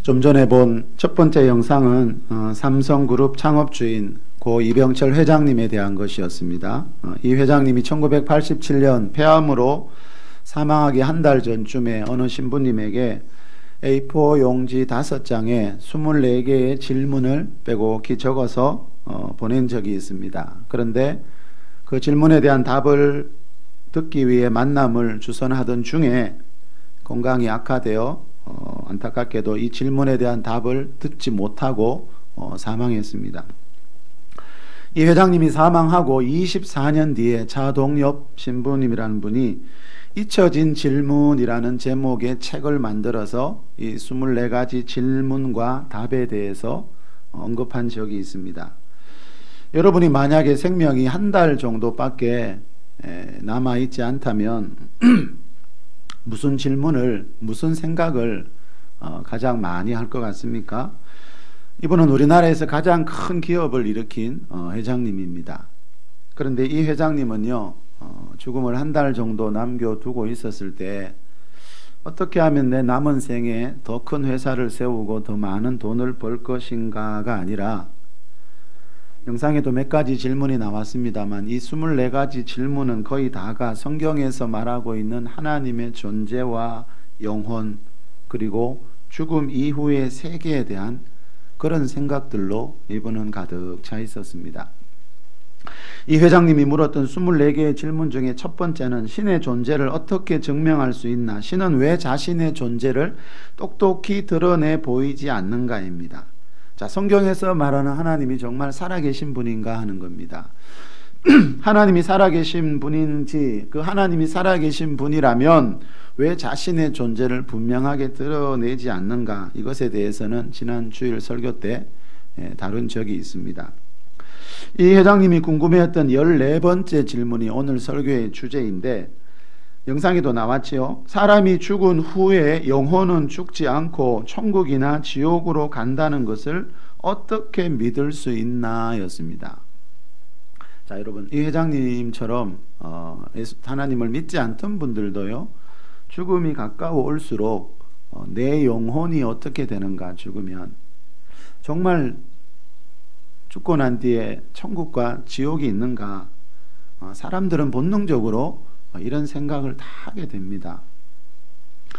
좀 전에 본 첫 번째 영상은 삼성그룹 창업주인 고 이병철 회장님에 대한 것이었습니다. 이 회장님이 1987년 폐암으로 사망하기 한 달 전쯤에 어느 신부님에게 A4 용지 5장에 24개의 질문을 빼곡히 적어서 보낸 적이 있습니다. 그런데 그 질문에 대한 답을 듣기 위해 만남을 주선하던 중에 건강이 악화되어 안타깝게도 이 질문에 대한 답을 듣지 못하고 사망했습니다. 이 회장님이 사망하고 24년 뒤에 차동엽 신부님이라는 분이 잊혀진 질문이라는 제목의 책을 만들어서 이 24가지 질문과 답에 대해서 언급한 적이 있습니다. 여러분이 만약에 생명이 한 달 정도밖에 남아있지 않다면 무슨 질문을, 무슨 생각을 가장 많이 할 것 같습니까? 이분은 우리나라에서 가장 큰 기업을 일으킨 회장님입니다. 그런데 이 회장님은요, 죽음을 한 달 정도 남겨두고 있었을 때 어떻게 하면 내 남은 생에 더 큰 회사를 세우고 더 많은 돈을 벌 것인가가 아니라, 영상에도 몇 가지 질문이 나왔습니다만 이 24가지 질문은 거의 다가 성경에서 말하고 있는 하나님의 존재와 영혼, 그리고 죽음 이후의 세계에 대한 그런 생각들로 이분은 가득 차 있었습니다. 이 회장님이 물었던 24개의 질문 중에 첫 번째는 신의 존재를 어떻게 증명할 수 있나, 신은 왜 자신의 존재를 똑똑히 드러내 보이지 않는가입니다. 자, 성경에서 말하는 하나님이 정말 살아계신 분인가 하는 겁니다. 하나님이 살아계신 분인지, 그 하나님이 살아계신 분이라면 왜 자신의 존재를 분명하게 드러내지 않는가, 이것에 대해서는 지난 주일 설교 때 다룬 적이 있습니다. 이 회장님이 궁금해했던 14번째 질문이 오늘 설교의 주제인데, 영상에도 나왔지요. 사람이 죽은 후에 영혼은 죽지 않고 천국이나 지옥으로 간다는 것을 어떻게 믿을 수 있나 였습니다. 자, 여러분, 이 회장님처럼 하나님을 믿지 않던 분들도요, 죽음이 가까워 올수록 내 영혼이 어떻게 되는가, 죽으면 정말 죽고 난 뒤에 천국과 지옥이 있는가, 사람들은 본능적으로 이런 생각을 다 하게 됩니다.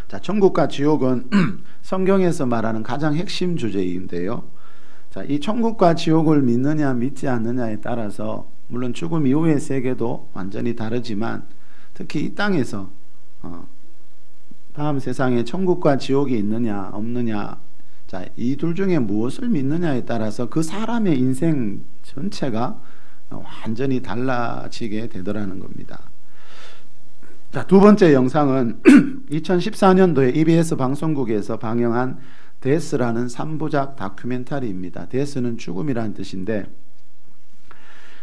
자, 천국과 지옥은 성경에서 말하는 가장 핵심 주제인데요. 자, 이 천국과 지옥을 믿느냐 믿지 않느냐에 따라서 물론 죽음 이후의 세계도 완전히 다르지만 특히 이 땅에서 다음 세상에 천국과 지옥이 있느냐 없느냐, 자, 이 둘 중에 무엇을 믿느냐에 따라서 그 사람의 인생 전체가 완전히 달라지게 되더라는 겁니다. 자, 두 번째 영상은 2014년도에 EBS 방송국에서 방영한 데스라는 3부작 다큐멘터리입니다. 데스는 죽음이라는 뜻인데,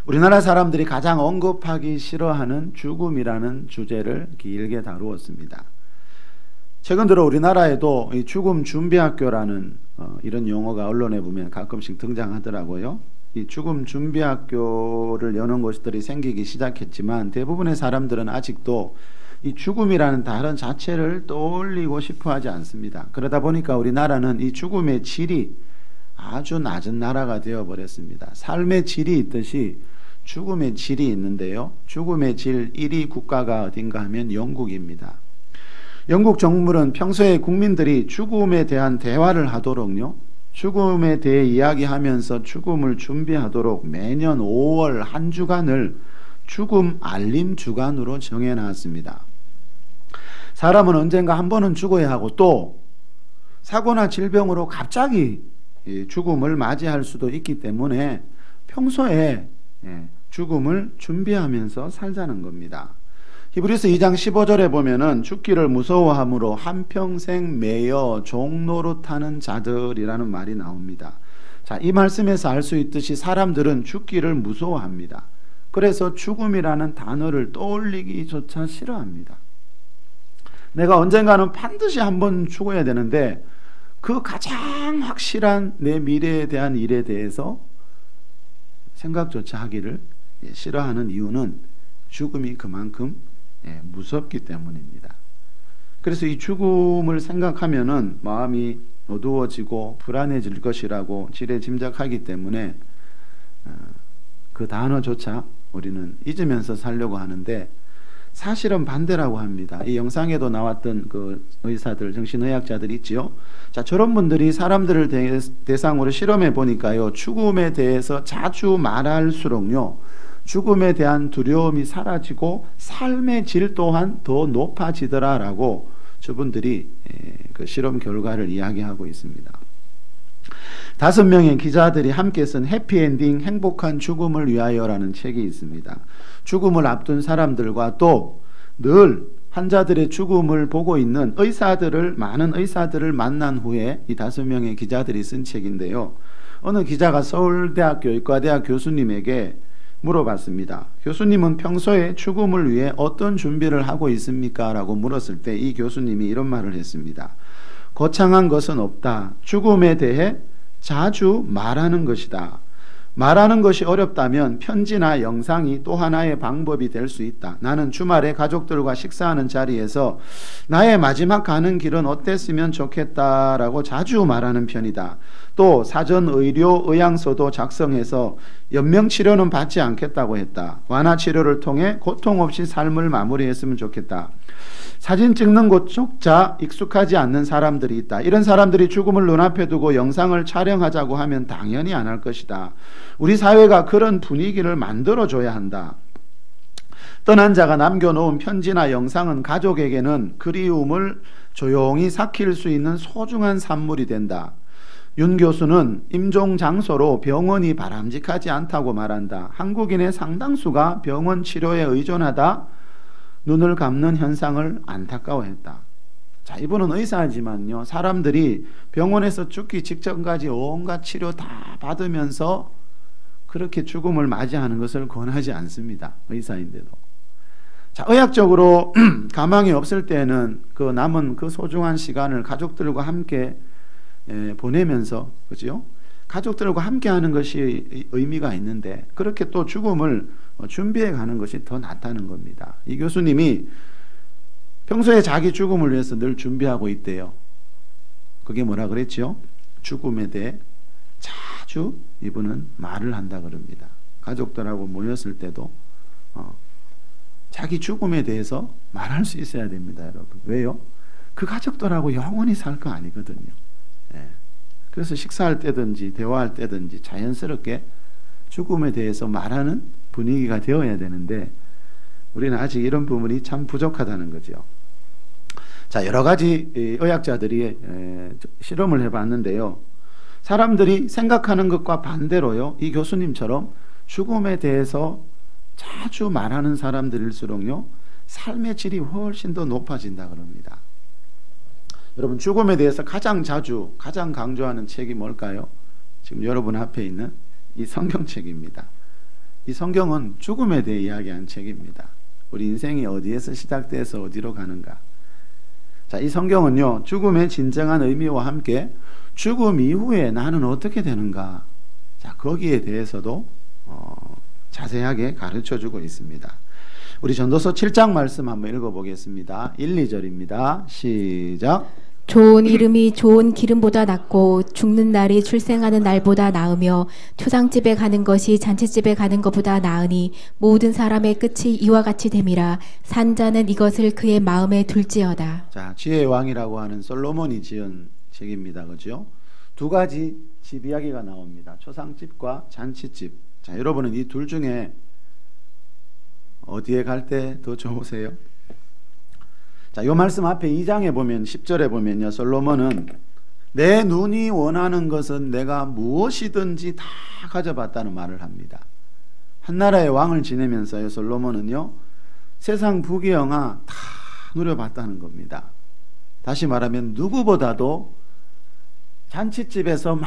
우리나라 사람들이 가장 언급하기 싫어하는 죽음이라는 주제를 길게 다루었습니다. 최근 들어 우리나라에도 이 죽음 준비학교라는 이런 용어가 언론에 보면 가끔씩 등장하더라고요. 이 죽음 준비학교를 여는 곳들이 생기기 시작했지만 대부분의 사람들은 아직도 이 죽음이라는 단어 자체를 떠올리고 싶어 하지 않습니다. 그러다 보니까 우리나라는 이 죽음의 질이 아주 낮은 나라가 되어버렸습니다. 삶의 질이 있듯이 죽음의 질이 있는데요, 죽음의 질 1위 국가가 어딘가 하면 영국입니다. 영국 정부는 평소에 국민들이 죽음에 대한 대화를 하도록요, 죽음에 대해 이야기하면서 죽음을 준비하도록 매년 5월 한 주간을 죽음 알림 주간으로 정해놨습니다. 사람은 언젠가 한 번은 죽어야 하고 또 사고나 질병으로 갑자기 죽음을 맞이할 수도 있기 때문에 평소에 죽음을 준비하면서 살자는 겁니다. 히브리서 2장 15절에 보면은 죽기를 무서워함으로 한평생 매여 종노릇하는 자들이라는 말이 나옵니다. 자, 이 말씀에서 알 수 있듯이 사람들은 죽기를 무서워합니다. 그래서 죽음이라는 단어를 떠올리기조차 싫어합니다. 내가 언젠가는 반드시 한번 죽어야 되는데 그 가장 확실한 내 미래에 대한 일에 대해서 생각조차 하기를 싫어하는 이유는 죽음이 그만큼 무섭기 때문입니다. 그래서 이 죽음을 생각하면은 마음이 어두워지고 불안해질 것이라고 지레 짐작하기 때문에 그 단어조차 우리는 잊으면서 살려고 하는데 사실은 반대라고 합니다. 이 영상에도 나왔던 그 의사들, 정신의학자들 있지요. 자, 저런 분들이 사람들을 대상으로 실험해 보니까요, 죽음에 대해서 자주 말할수록요, 죽음에 대한 두려움이 사라지고 삶의 질 또한 더 높아지더라라고 저분들이 그 실험 결과를 이야기하고 있습니다. 5명의 기자들이 함께 쓴 해피엔딩 행복한 죽음을 위하여라는 책이 있습니다. 죽음을 앞둔 사람들과 또 늘 환자들의 죽음을 보고 있는 많은 의사들을 만난 후에 이 5명의 기자들이 쓴 책인데요. 어느 기자가 서울대학교 의과대학 교수님에게 물어봤습니다. 교수님은 평소에 죽음을 위해 어떤 준비를 하고 있습니까? 라고 물었을 때 이 교수님이 이런 말을 했습니다. 거창한 것은 없다. 죽음에 대해 자주 말하는 것이다. 말하는 것이 어렵다면 편지나 영상이 또 하나의 방법이 될 수 있다. 나는 주말에 가족들과 식사하는 자리에서 나의 마지막 가는 길은 어땠으면 좋겠다라고 자주 말하는 편이다. 또 사전 의료 의향서도 작성해서 연명 치료는 받지 않겠다고 했다. 완화 치료를 통해 고통 없이 삶을 마무리했으면 좋겠다. 사진 찍는 것조차 익숙하지 않는 사람들이 있다. 이런 사람들이 죽음을 눈앞에 두고 영상을 촬영하자고 하면 당연히 안 할 것이다. 우리 사회가 그런 분위기를 만들어줘야 한다. 떠난 자가 남겨놓은 편지나 영상은 가족에게는 그리움을 조용히 삭힐 수 있는 소중한 산물이 된다. 윤 교수는 임종 장소로 병원이 바람직하지 않다고 말한다. 한국인의 상당수가 병원 치료에 의존하다 눈을 감는 현상을 안타까워했다. 자, 이분은 의사지만요, 사람들이 병원에서 죽기 직전까지 온갖 치료 다 받으면서 그렇게 죽음을 맞이하는 것을 권하지 않습니다. 의사인데도. 자, 의학적으로 가망이 없을 때는 그 남은 그 소중한 시간을 가족들과 함께 보내면서, 그죠? 가족들과 함께 하는 것이 의미가 있는데, 그렇게 또 죽음을 준비해 가는 것이 더 낫다는 겁니다. 이 교수님이 평소에 자기 죽음을 위해서 늘 준비하고 있대요. 그게 뭐라 그랬죠? 죽음에 대해 자주 이분은 말을 한다 그럽니다. 가족들하고 모였을 때도 자기 죽음에 대해서 말할 수 있어야 됩니다, 여러분. 왜요? 그 가족들하고 영원히 살 거 아니거든요. 그래서 식사할 때든지 대화할 때든지 자연스럽게 죽음에 대해서 말하는 분위기가 되어야 되는데 우리는 아직 이런 부분이 참 부족하다는 거죠. 자, 여러 가지 의학자들이 실험을 해봤는데요. 사람들이 생각하는 것과 반대로요, 이 교수님처럼 죽음에 대해서 자주 말하는 사람들일수록요, 삶의 질이 훨씬 더 높아진다 그럽니다. 여러분, 죽음에 대해서 가장 강조하는 책이 뭘까요? 지금 여러분 앞에 있는 이 성경책입니다. 이 성경은 죽음에 대해 이야기한 책입니다. 우리 인생이 어디에서 시작돼서 어디로 가는가. 자, 이 성경은요, 죽음의 진정한 의미와 함께 죽음 이후에 나는 어떻게 되는가, 자, 거기에 대해서도 자세하게 가르쳐주고 있습니다. 우리 전도서 7장 말씀 한번 읽어보겠습니다. 1, 2절입니다. 시작. 좋은 이름이 좋은 기름보다 낫고 죽는 날이 출생하는 날보다 나으며 초상집에 가는 것이 잔치집에 가는 것보다 나으니 모든 사람의 끝이 이와 같이 됨이라. 산자는 이것을 그의 마음에 둘지어다. 자, 지혜의 왕이라고 하는 솔로몬이 지은 책입니다. 그죠? 두 가지 집 이야기가 나옵니다. 초상집과 잔치집. 자, 여러분은 이 둘 중에 어디에 갈 때 더 좋으세요? 자, 요 말씀 앞에 2장에 보면 10절에 보면요, 솔로몬은 내 눈이 원하는 것은 내가 무엇이든지 다 가져봤다는 말을 합니다. 한나라의 왕을 지내면서요, 솔로몬은요, 세상 부귀영화 다 누려봤다는 겁니다. 다시 말하면 누구보다도 잔치집에서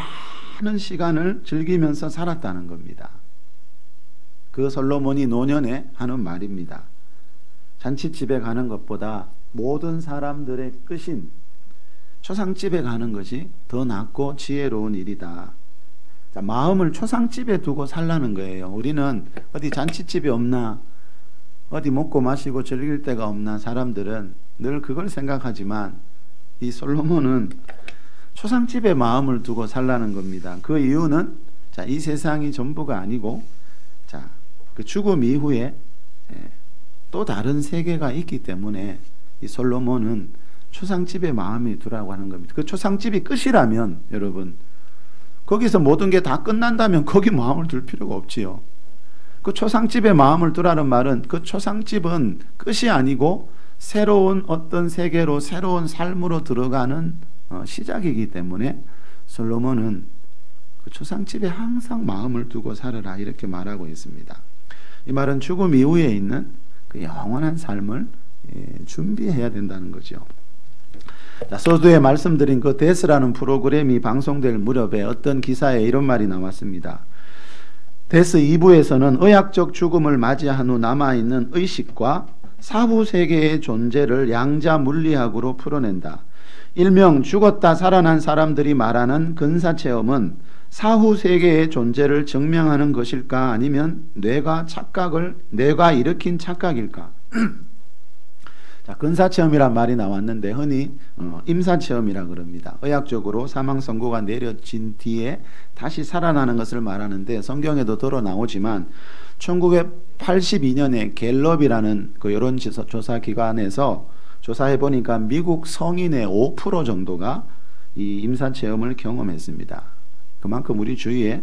많은 시간을 즐기면서 살았다는 겁니다. 그 솔로몬이 노년에 하는 말입니다. 잔치집에 가는 것보다 모든 사람들의 끝인 초상집에 가는 것이 더 낫고 지혜로운 일이다. 자, 마음을 초상집에 두고 살라는 거예요. 우리는 어디 잔치집이 없나, 어디 먹고 마시고 즐길 데가 없나, 사람들은 늘 그걸 생각하지만 이 솔로몬은 초상집에 마음을 두고 살라는 겁니다. 그 이유는 자, 이 세상이 전부가 아니고 자, 그 죽음 이후에 또 다른 세계가 있기 때문에 이 솔로몬은 초상집에 마음이 두라고 하는 겁니다. 그 초상집이 끝이라면 여러분 거기서 모든 게 다 끝난다면 거기 마음을 둘 필요가 없지요. 그 초상집에 마음을 두라는 말은 그 초상집은 끝이 아니고 새로운 어떤 세계로 새로운 삶으로 들어가는 시작이기 때문에 솔로몬은 그 초상집에 항상 마음을 두고 살아라 이렇게 말하고 있습니다. 이 말은 죽음 이후에 있는 그 영원한 삶을 준비해야 된다는 거죠. 자, 서두에 말씀드린 그 데스라는 프로그램이 방송될 무렵에 어떤 기사에 이런 말이 나왔습니다. 데스 2부에서는 의학적 죽음을 맞이한 후 남아있는 의식과 사후 세계의 존재를 양자 물리학으로 풀어낸다. 일명 죽었다 살아난 사람들이 말하는 근사체험은 사후 세계의 존재를 증명하는 것일까 아니면 뇌가 일으킨 착각일까? 자, 근사체험이란 말이 나왔는데 흔히 임사체험이라 그럽니다. 의학적으로 사망 선고가 내려진 뒤에 다시 살아나는 것을 말하는데 성경에도 들어 나오지만 1982년에 갤럽이라는 그 여론조사 기관에서 조사해 보니까 미국 성인의 5% 정도가 이 임사체험을 경험했습니다. 그만큼 우리 주위에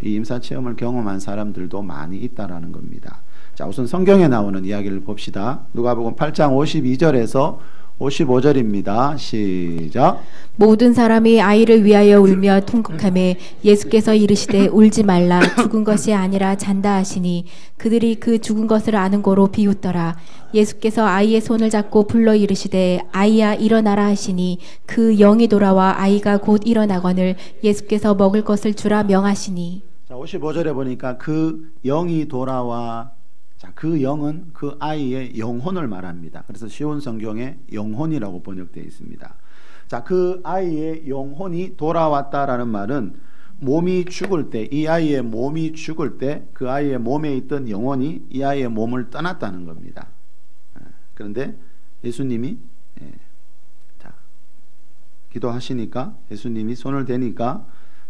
이 임사체험을 경험한 사람들도 많이 있다라는 겁니다. 자, 우선 성경에 나오는 이야기를 봅시다. 누가복음 8장 52절에서 55절입니다. 시작. 모든 사람이 아이를 위하여 울며 통곡하매 예수께서 이르시되 울지 말라 죽은 것이 아니라 잔다 하시니 그들이 그 죽은 것을 아는 거로 비웃더라. 예수께서 아이의 손을 잡고 불러 이르시되 아이야 일어나라 하시니 그 영이 돌아와 아이가 곧 일어나거늘 예수께서 먹을 것을 주라 명하시니. 자, 55절에 보니까 그 영이 돌아와, 자, 그 영은 그 아이의 영혼을 말합니다. 그래서 쉬운 성경에 영혼이라고 번역되어 있습니다. 자, 그 아이의 영혼이 돌아왔다라는 말은 몸이 죽을 때, 이 아이의 몸이 죽을 때 그 아이의 몸에 있던 영혼이 이 아이의 몸을 떠났다는 겁니다. 그런데 예수님이 자, 기도하시니까 예수님이 손을 대니까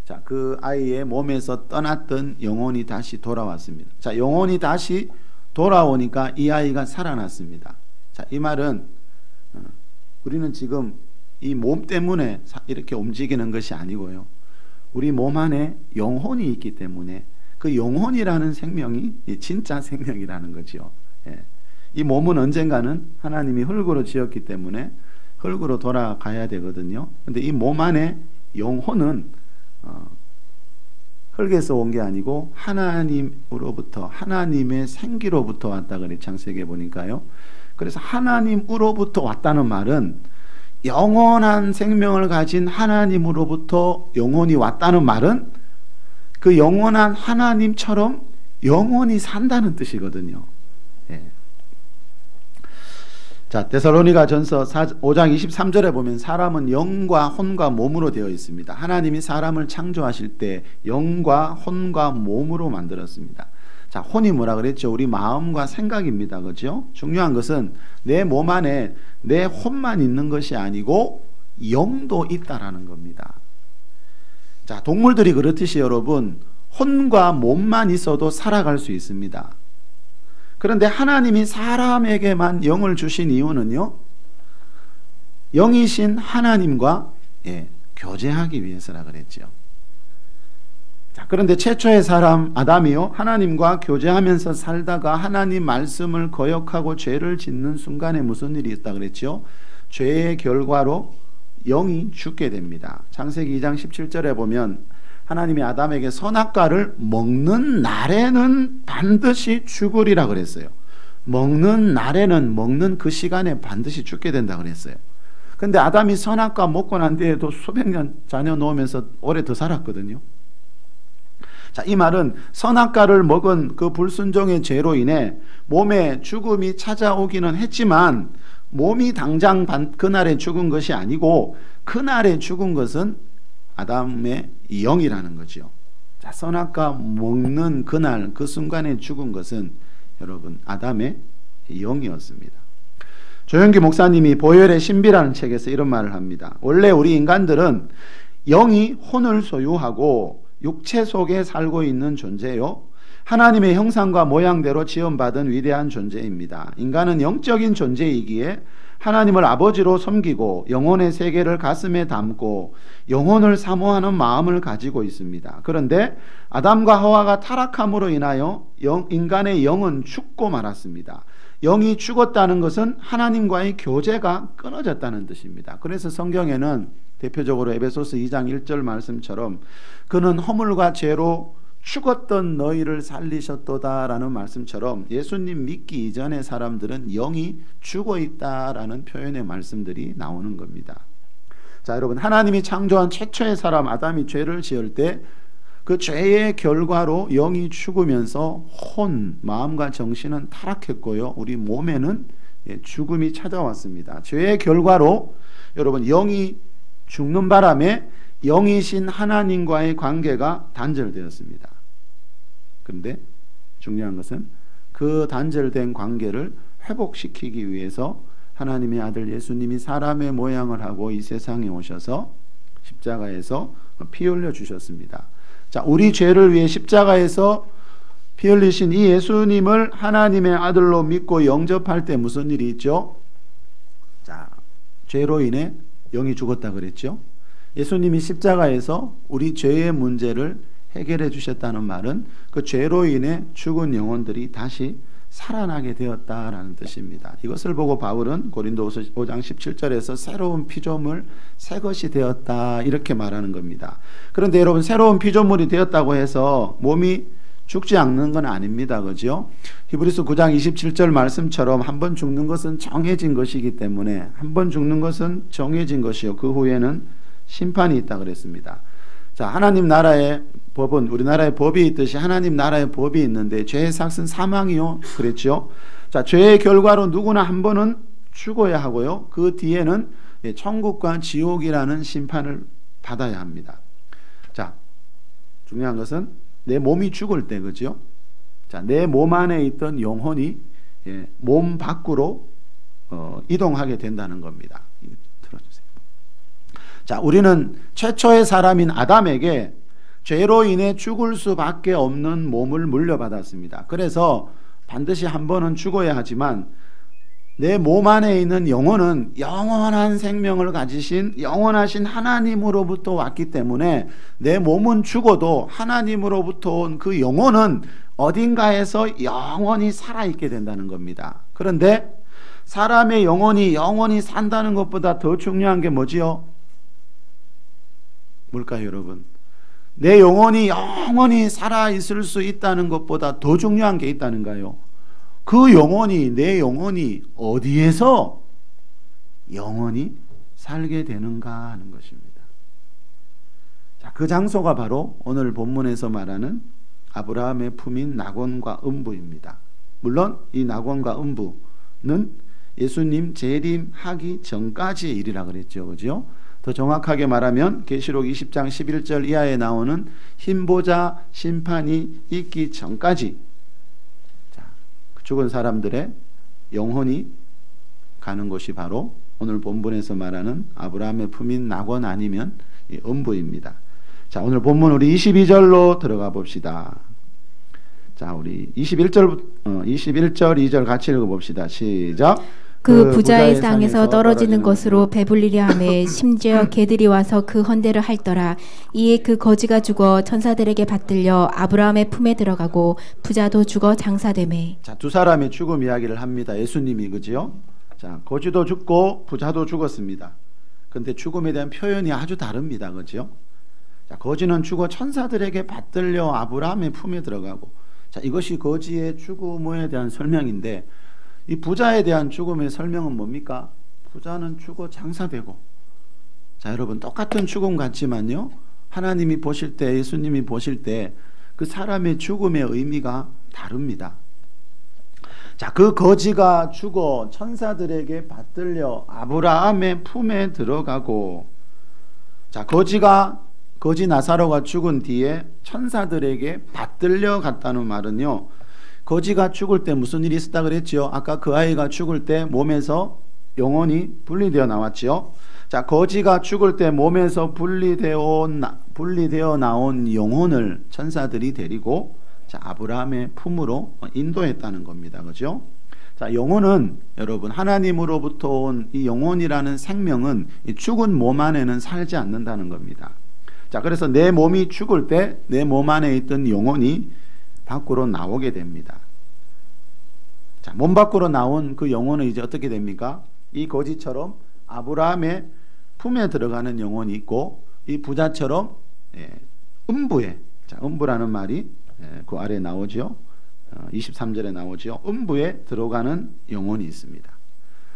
자, 그 아이의 몸에서 떠났던 영혼이 다시 돌아왔습니다. 자, 영혼이 다시 돌아오니까 이 아이가 살아났습니다. 자, 이 말은 우리는 지금 이 몸 때문에 이렇게 움직이는 것이 아니고요. 우리 몸 안에 영혼이 있기 때문에 그 영혼이라는 생명이 진짜 생명이라는 거죠. 예. 이 몸은 언젠가는 하나님이 흙으로 지었기 때문에 흙으로 돌아가야 되거든요. 근데 이 몸 안에 영혼은 흙에서 온 게 아니고 하나님으로부터, 하나님의 생기로부터 왔다 그래 창세기에 보니까요. 그래서 하나님으로부터 왔다는 말은 영원한 생명을 가진 하나님으로부터 영혼이 왔다는 말은 그 영원한 하나님처럼 영원히 산다는 뜻이거든요. 예. 자, 데살로니가 전서 5장 23절에 보면 사람은 영과 혼과 몸으로 되어 있습니다. 하나님이 사람을 창조하실 때 영과 혼과 몸으로 만들었습니다. 자, 혼이 뭐라 그랬죠? 우리 마음과 생각입니다. 그렇죠? 중요한 것은 내 몸 안에 내 혼만 있는 것이 아니고 영도 있다라는 겁니다. 자, 동물들이 그렇듯이 여러분 혼과 몸만 있어도 살아갈 수 있습니다. 그런데 하나님이 사람에게만 영을 주신 이유는요, 영이신 하나님과 교제하기 위해서라 그랬죠. 자, 그런데 최초의 사람 아담이요, 하나님과 교제하면서 살다가 하나님 말씀을 거역하고 죄를 짓는 순간에 무슨 일이 있다 그랬죠? 죄의 결과로 영이 죽게 됩니다. 창세기 2장 17절에 보면 하나님이 아담에게 선악과를 먹는 날에는 반드시 죽으리라 그랬어요. 먹는 날에는, 먹는 그 시간에 반드시 죽게 된다 그랬어요. 근데 아담이 선악과 먹고 난 뒤에도 수백 년 자녀 놓으면서 오래 더 살았거든요. 자, 이 말은 선악과를 먹은 그 불순종의 죄로 인해 몸에 죽음이 찾아오기는 했지만 몸이 당장 그날에 죽은 것이 아니고 그날에 죽은 것은 아담의 영이라는 거죠. 자, 선악과 먹는 그날 그 순간에 죽은 것은 여러분 아담의 영이었습니다. 조영기 목사님이 보혈의 신비라는 책에서 이런 말을 합니다. 원래 우리 인간들은 영이 혼을 소유하고 육체 속에 살고 있는 존재요, 하나님의 형상과 모양대로 지음받은 위대한 존재입니다. 인간은 영적인 존재이기에 하나님을 아버지로 섬기고 영혼의 세계를 가슴에 담고 영혼을 사모하는 마음을 가지고 있습니다. 그런데 아담과 하와가 타락함으로 인하여 인간의 영은 죽고 말았습니다. 영이 죽었다는 것은 하나님과의 교제가 끊어졌다는 뜻입니다. 그래서 성경에는 대표적으로 에베소서 2장 1절 말씀처럼 그는 허물과 죄로 죽었던 너희를 살리셨도다라는 말씀처럼 예수님 믿기 이전의 사람들은 영이 죽어 있다라는 표현의 말씀들이 나오는 겁니다. 자, 여러분, 하나님이 창조한 최초의 사람 아담이 죄를 지을 때 그 죄의 결과로 영이 죽으면서 혼, 마음과 정신은 타락했고요, 우리 몸에는 죽음이 찾아왔습니다. 죄의 결과로 여러분, 영이 죽는 바람에 영이신 하나님과의 관계가 단절되었습니다. 그런데 중요한 것은 그 단절된 관계를 회복시키기 위해서 하나님의 아들 예수님이 사람의 모양을 하고 이 세상에 오셔서 십자가에서 피 흘려 주셨습니다. 자, 우리 죄를 위해 십자가에서 피 흘리신 이 예수님을 하나님의 아들로 믿고 영접할 때 무슨 일이 있죠? 자, 죄로 인해 영이 죽었다 그랬죠? 예수님이 십자가에서 우리 죄의 문제를 해결해 주셨다는 말은 그 죄로 인해 죽은 영혼들이 다시 살아나게 되었다라는 뜻입니다. 이것을 보고 바울은 고린도후서 5장 17절에서 새로운 피조물, 새 것이 되었다 이렇게 말하는 겁니다. 그런데 여러분, 새로운 피조물이 되었다고 해서 몸이 죽지 않는 건 아닙니다. 그죠? 히브리서 9장 27절 말씀처럼 한 번 죽는 것은 정해진 것이기 때문에 한 번 죽는 것은 정해진 것이요, 그 후에는 심판이 있다 그랬습니다. 자, 하나님 나라의 법은 우리나라의 법이 있듯이 하나님 나라의 법이 있는데 죄의 삭은 사망이요 그랬죠. 자, 죄의 결과로 누구나 한 번은 죽어야 하고요, 그 뒤에는 천국과 지옥이라는 심판을 받아야 합니다. 자, 중요한 것은 내 몸이 죽을 때, 그죠? 자, 내 몸 안에 있던 영혼이 몸 밖으로 이동하게 된다는 겁니다. 들어주세요. 자, 우리는 최초의 사람인 아담에게 죄로 인해 죽을 수밖에 없는 몸을 물려받았습니다. 그래서 반드시 한 번은 죽어야 하지만 내 몸 안에 있는 영혼은 영원한 생명을 가지신 영원하신 하나님으로부터 왔기 때문에 내 몸은 죽어도 하나님으로부터 온 그 영혼은 어딘가에서 영원히 살아있게 된다는 겁니다. 그런데 사람의 영혼이 영원히 산다는 것보다 더 중요한 게 뭐지요? 뭘까요, 여러분? 내 영혼이 영원히 살아있을 수 있다는 것보다 더 중요한 게 있다는가요? 그 영혼이, 내 영혼이 어디에서 영원히 살게 되는가 하는 것입니다. 자, 그 장소가 바로 오늘 본문에서 말하는 아브라함의 품인 낙원과 음부입니다. 물론 이 낙원과 음부는 예수님 재림하기 전까지의 일이라 그랬죠. 그죠? 더 정확하게 말하면 계시록 20장 11절 이하에 나오는 흰보자 심판이 있기 전까지, 자, 죽은 사람들의 영혼이 가는 곳이 바로 오늘 본문에서 말하는 아브라함의 품인 낙원 아니면 음부입니다. 자, 오늘 본문 우리 22절로 들어가 봅시다. 자, 우리 21절 2절 같이 읽어봅시다. 시작. 그 부자의 상에서 떨어지는 것으로 배불리려 하매 심지어 개들이 와서 그 헌대를 핥더라. 이에 그 거지가 죽어 천사들에게 받들려 아브라함의 품에 들어가고 부자도 죽어 장사되매. 자, 두 사람의 죽음 이야기를 합니다. 예수님이, 그지요? 자, 거지도 죽고 부자도 죽었습니다. 근데 죽음에 대한 표현이 아주 다릅니다. 그지요? 자, 거지는 죽어 천사들에게 받들려 아브라함의 품에 들어가고, 자, 이것이 거지의 죽음에 대한 설명인데, 이 부자에 대한 죽음의 설명은 뭡니까? 부자는 죽어 장사되고. 자, 여러분, 똑같은 죽음 같지만요, 하나님이 보실 때, 예수님이 보실 때 그 사람의 죽음의 의미가 다릅니다. 자, 그 거지가 죽어 천사들에게 받들려 아브라함의 품에 들어가고, 자, 거지 나사로가 죽은 뒤에 천사들에게 받들려 갔다는 말은요, 거지가 죽을 때 무슨 일이 있었다 그랬죠? 아까 그 아이가 죽을 때 몸에서 영혼이 분리되어 나왔지요. 자, 거지가 죽을 때 몸에서 분리되어 나온 영혼을 천사들이 데리고 자, 아브라함의 품으로 인도했다는 겁니다. 그죠? 자, 영혼은 여러분 하나님으로부터 온 이 영혼이라는 생명은 이 죽은 몸 안에는 살지 않는다는 겁니다. 자, 그래서 내 몸이 죽을 때 내 몸 안에 있던 영혼이 밖으로 나오게 됩니다. 자, 몸 밖으로 나온 그 영혼은 이제 어떻게 됩니까? 이 거지처럼 아브라함의 품에 들어가는 영혼이 있고 이 부자처럼 음부에, 자, 음부라는 말이 그 아래에 나오죠. 23절에 나오죠. 음부에 들어가는 영혼이 있습니다.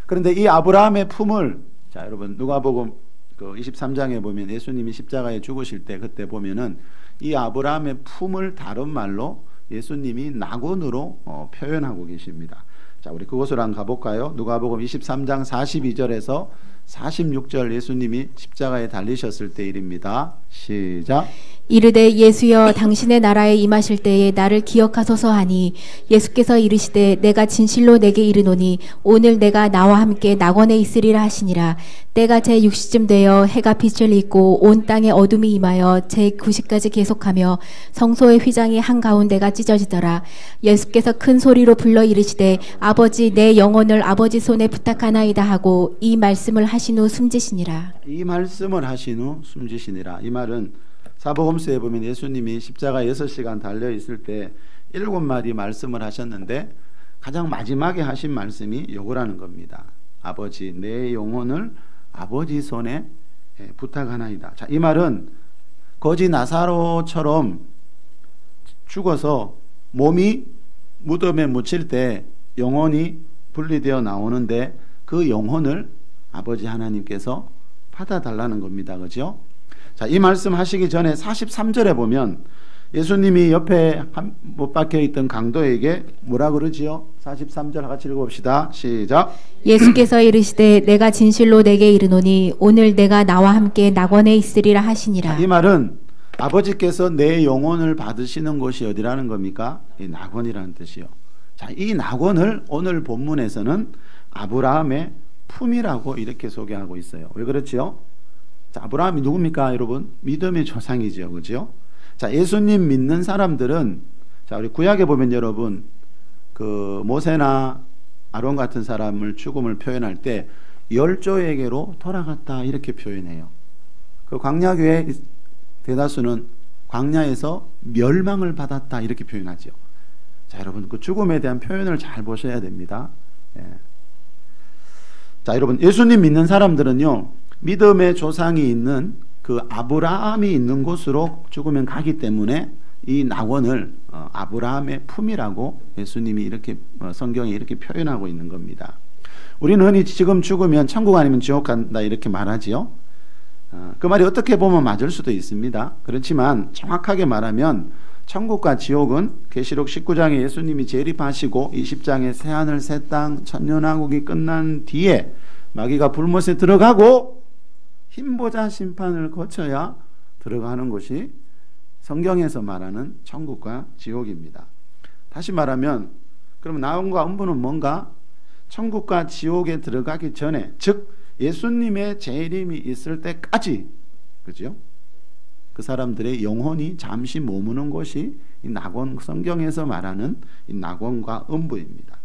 그런데 이 아브라함의 품을, 자, 여러분 누가복음 그 23장에 보면 예수님이 십자가에 죽으실 때 그때 보면은 이 아브라함의 품을 다른 말로 예수님이 낙원으로 표현하고 계십니다. 자, 우리 그곳으로 한번 가볼까요? 누가복음 23장 42절에서 46절 예수님이 십자가에 달리셨을 때 일입니다. 시작. 이르되 예수여 당신의 나라에 임하실 때에 나를 기억하소서 하니 예수께서 이르시되 내가 진실로 내게 이르노니 오늘 내가 나와 함께 낙원에 있으리라 하시니라. 때가 제6시쯤 되어 해가 빛을 잇고 온 땅에 어둠이 임하여 제9시까지 계속하며 성소의 휘장이 한가운데가 찢어지더라. 예수께서 큰 소리로 불러 이르시되 아버지 내 영혼을 아버지 손에 부탁하나이다 하고 이 말씀을 하신 후 숨지시니라. 이 말씀을 하신 후 숨지시니라. 이 말은 사복음서에 보면 예수님이 십자가 6시간 달려 있을 때 7마디 말씀을 하셨는데 가장 마지막에 하신 말씀이 요거라는 겁니다. 아버지 내 영혼을 아버지 손에 부탁하나이다. 자, 이 말은 거지 나사로처럼 죽어서 몸이 무덤에 묻힐 때 영혼이 분리되어 나오는데 그 영혼을 아버지 하나님께서 받아달라는 겁니다. 그죠? 자, 이 말씀 하시기 전에 43절에 보면 예수님이 옆에 못 박혀 있던 강도에게 뭐라 그러지요? 43절 같이 읽어봅시다. 시작. 예수께서 이르시되 내가 진실로 내게 이르노니 오늘 내가 나와 함께 낙원에 있으리라 하시니라. 자, 이 말은 아버지께서 내 영혼을 받으시는 곳이 어디라는 겁니까? 이 낙원이라는 뜻이요. 자, 이 낙원을 오늘 본문에서는 아브라함의 품이라고 이렇게 소개하고 있어요. 왜 그렇지요? 자, 아브라함이 누굽니까, 여러분? 믿음의 조상이죠, 그죠? 자, 예수님 믿는 사람들은, 자, 우리 구약에 보면 여러분, 그 모세나 아론 같은 사람을 죽음을 표현할 때 열조에게로 돌아갔다 이렇게 표현해요. 그 광야교회 대다수는 광야에서 멸망을 받았다 이렇게 표현하죠. 자, 여러분 그 죽음에 대한 표현을 잘 보셔야 됩니다. 예. 자, 여러분 예수님 믿는 사람들은요, 믿음의 조상이 있는 그 아브라함이 있는 곳으로 죽으면 가기 때문에 이 낙원을 아브라함의 품이라고 예수님이 이렇게 성경에 이렇게 표현하고 있는 겁니다. 우리는 흔히 지금 죽으면 천국 아니면 지옥 간다 이렇게 말하지요. 그 말이 어떻게 보면 맞을 수도 있습니다. 그렇지만 정확하게 말하면 천국과 지옥은 계시록 19장에 예수님이 재림하시고 20장에 새하늘 새 땅 천년왕국이 끝난 뒤에 마귀가 불못에 들어가고 흰보자 심판을 거쳐야 들어가는 곳이 성경에서 말하는 천국과 지옥입니다. 다시 말하면 그럼 낙원과 음부는 뭔가? 천국과 지옥에 들어가기 전에, 즉 예수님의 재림이 있을 때까지, 그죠? 그 사람들의 영혼이 잠시 머무는 곳이 이 낙원, 성경에서 말하는 이 낙원과 음부입니다.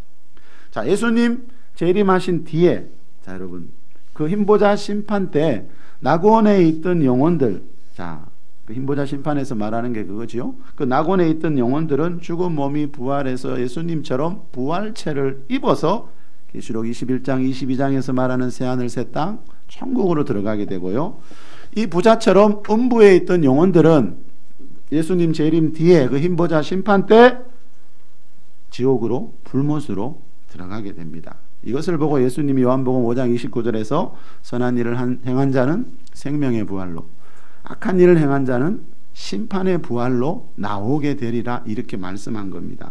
자, 예수님 재림하신 뒤에, 자, 여러분 그 흰보자 심판 때 낙원에 있던 영혼들, 자, 그 흰보자 심판에서 말하는 게 그거지요. 그 낙원에 있던 영혼들은 죽은 몸이 부활해서 예수님처럼 부활체를 입어서 계시록 21장 22장에서 말하는 새하늘 새 땅 천국으로 들어가게 되고요. 이 부자처럼 음부에 있던 영혼들은 예수님 재림 뒤에 그 흰보자 심판 때 지옥으로 불못으로 들어가게 됩니다. 이것을 보고 예수님이 요한복음 5장 29절에서 선한 일을 행한 자는 생명의 부활로, 악한 일을 행한 자는 심판의 부활로 나오게 되리라 이렇게 말씀한 겁니다.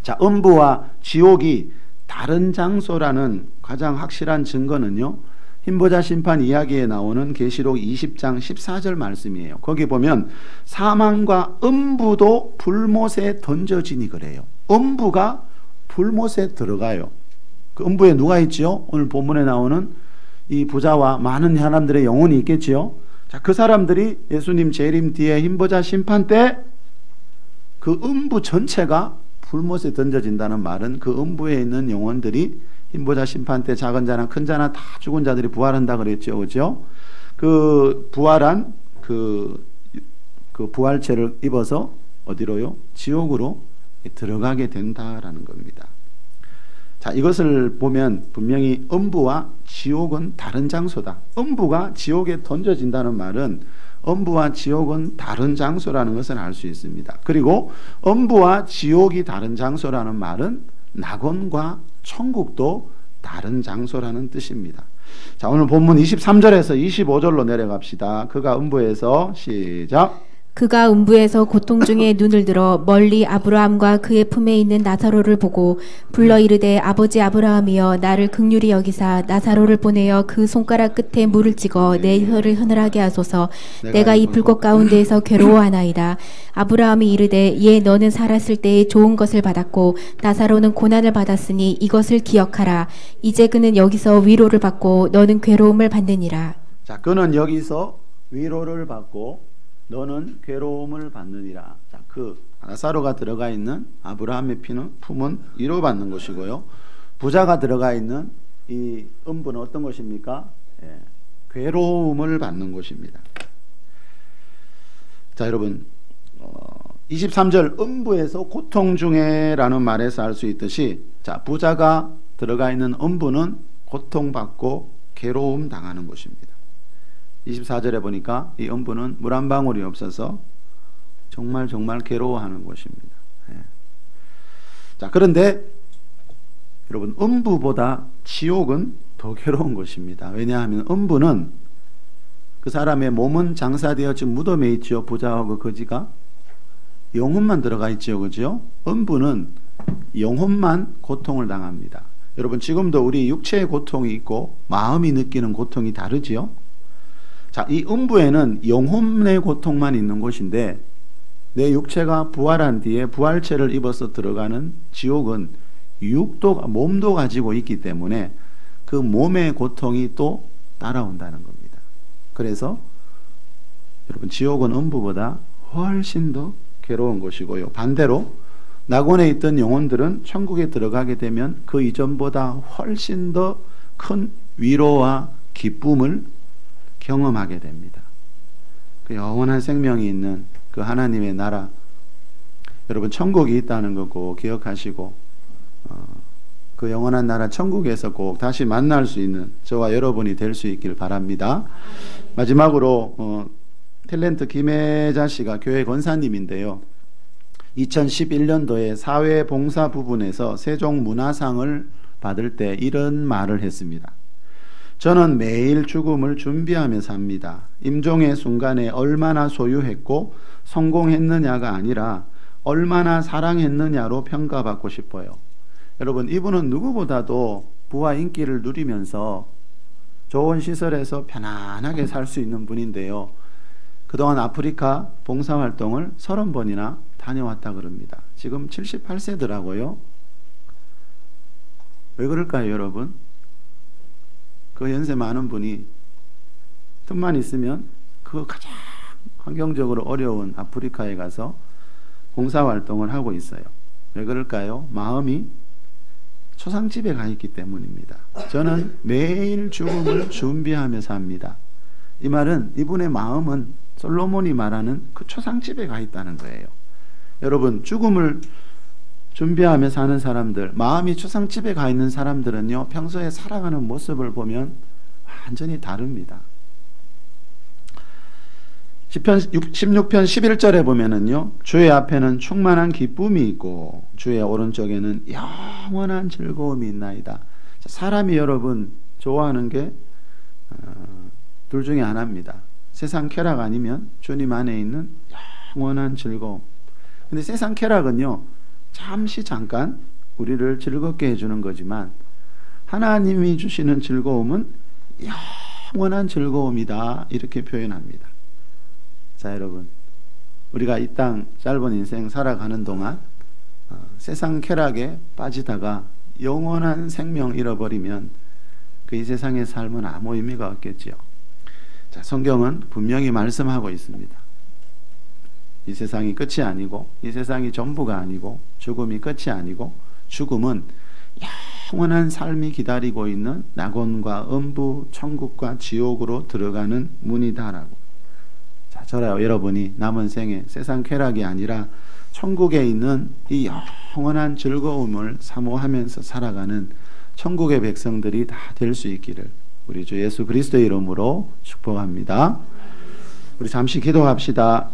자, 음부와 지옥이 다른 장소라는 가장 확실한 증거는요, 흰보자 심판 이야기에 나오는 계시록 20장 14절 말씀이에요. 거기 보면 사망과 음부도 불못에 던져지니 그래요. 음부가 불못에 들어가요. 그 음부에 누가 있지요? 오늘 본문에 나오는 이 부자와 많은 사람들의 영혼이 있겠지요. 자, 그 사람들이 예수님 재림 뒤에 흰보자 심판 때 그 음부 전체가 불못에 던져진다는 말은 그 음부에 있는 영혼들이 흰보자 심판 때 작은 자나 큰 자나 다 죽은 자들이 부활한다 그랬죠. 그죠? 그 부활한 그 부활체를 입어서 어디로요? 지옥으로 들어가게 된다라는 겁니다. 자, 이것을 보면 분명히 음부와 지옥은 다른 장소다. 음부가 지옥에 던져진다는 말은 음부와 지옥은 다른 장소라는 것을 알 수 있습니다. 그리고 음부와 지옥이 다른 장소라는 말은 낙원과 천국도 다른 장소라는 뜻입니다. 자, 오늘 본문 23절에서 25절로 내려갑시다. 그가 음부에서 시작. 그가 음부에서 고통 중에 눈을 들어 멀리 아브라함과 그의 품에 있는 나사로를 보고 불러 이르되 아버지 아브라함이여 나를 긍휼히 여기사 나사로를 보내어 그 손가락 끝에 물을 찍어 내 혀를 흐느라게 하소서. 내가 이 불꽃 가운데에서 괴로워하나이다. 아브라함이 이르되 예 너는 살았을 때에 좋은 것을 받았고 나사로는 고난을 받았으니 이것을 기억하라. 이제 그는 여기서 위로를 받고 너는 괴로움을 받느니라. 자, 그는 여기서 위로를 받고 너는 괴로움을 받느니라. 자, 그 나사로가 들어가 있는 아브라함의 품은 위로받는 것이고요. 부자가 들어가 있는 이 음부는 어떤 것입니까? 예, 괴로움을 받는 것입니다. 자, 여러분 23절 음부에서 고통 중에라는 말에서 알 수 있듯이 자, 부자가 들어가 있는 음부는 고통받고 괴로움 당하는 곳입니다. 24절에 보니까 이 음부는 물 한 방울이 없어서 정말 괴로워하는 곳입니다. 예. 자, 그런데 여러분 음부보다 지옥은 더 괴로운 곳입니다. 왜냐하면 음부는 그 사람의 몸은 장사되어 지금 무덤에 있죠. 부자하고 거지가 영혼만 들어가 있죠. 그죠? 음부는 영혼만 고통을 당합니다. 여러분 지금도 우리 육체의 고통이 있고 마음이 느끼는 고통이 다르지요. 자, 이 음부에는 영혼의 고통만 있는 곳인데 내 육체가 부활한 뒤에 부활체를 입어서 들어가는 지옥은 몸도 가지고 있기 때문에 그 몸의 고통이 또 따라온다는 겁니다. 그래서 여러분 지옥은 음부보다 훨씬 더 괴로운 곳이고요. 반대로 낙원에 있던 영혼들은 천국에 들어가게 되면 그 이전보다 훨씬 더 큰 위로와 기쁨을 경험하게 됩니다. 그 영원한 생명이 있는 그 하나님의 나라, 여러분 천국이 있다는 거 꼭 기억하시고 그 영원한 나라 천국에서 꼭 다시 만날 수 있는 저와 여러분이 될 수 있길 바랍니다. 마지막으로 탤런트 김혜자 씨가 교회 권사님인데요. 2011년도에 사회봉사 부분에서 세종문화상을 받을 때 이런 말을 했습니다. 저는 매일 죽음을 준비하며 삽니다. 임종의 순간에 얼마나 소유했고 성공했느냐가 아니라 얼마나 사랑했느냐로 평가받고 싶어요. 여러분 이분은 누구보다도 부와 인기를 누리면서 좋은 시설에서 편안하게 살 수 있는 분인데요. 그동안 아프리카 봉사활동을 30번이나 다녀왔다 그럽니다. 지금 78세더라고요. 왜 그럴까요, 여러분? 그 연세 많은 분이 틈만 있으면 그 가장 환경적으로 어려운 아프리카에 가서 봉사활동을 하고 있어요. 왜 그럴까요? 마음이 초상집에 가 있기 때문입니다. 저는 매일 죽음을 준비하며 삽니다. 이 말은 이분의 마음은 솔로몬이 말하는 그 초상집에 가 있다는 거예요. 여러분 죽음을 준비하며 사는 사람들, 마음이 초상집에 가 있는 사람들은요 평소에 살아가는 모습을 보면 완전히 다릅니다. 시편 16편 11절에 보면은요 주의 앞에는 충만한 기쁨이 있고 주의 오른쪽에는 영원한 즐거움이 있나이다. 사람이 여러분 좋아하는 게 둘 중에 하나입니다. 세상 쾌락 아니면 주님 안에 있는 영원한 즐거움. 근데 세상 쾌락은요 잠시 잠깐 우리를 즐겁게 해주는 거지만 하나님이 주시는 즐거움은 영원한 즐거움이다 이렇게 표현합니다. 자 여러분 우리가 이 땅 짧은 인생 살아가는 동안 세상 쾌락에 빠지다가 영원한 생명 잃어버리면 그 이 세상의 삶은 아무 의미가 없겠지요. 자, 성경은 분명히 말씀하고 있습니다. 이 세상이 끝이 아니고, 이 세상이 전부가 아니고, 죽음이 끝이 아니고, 죽음은 영원한 삶이 기다리고 있는 낙원과 음부, 천국과 지옥으로 들어가는 문이다라고. 자, 저라 여러분이 남은 생에 세상 쾌락이 아니라 천국에 있는 이 영원한 즐거움을 사모하면서 살아가는 천국의 백성들이 다 될 수 있기를 우리 주 예수 그리스도의 이름으로 축복합니다. 우리 잠시 기도합시다.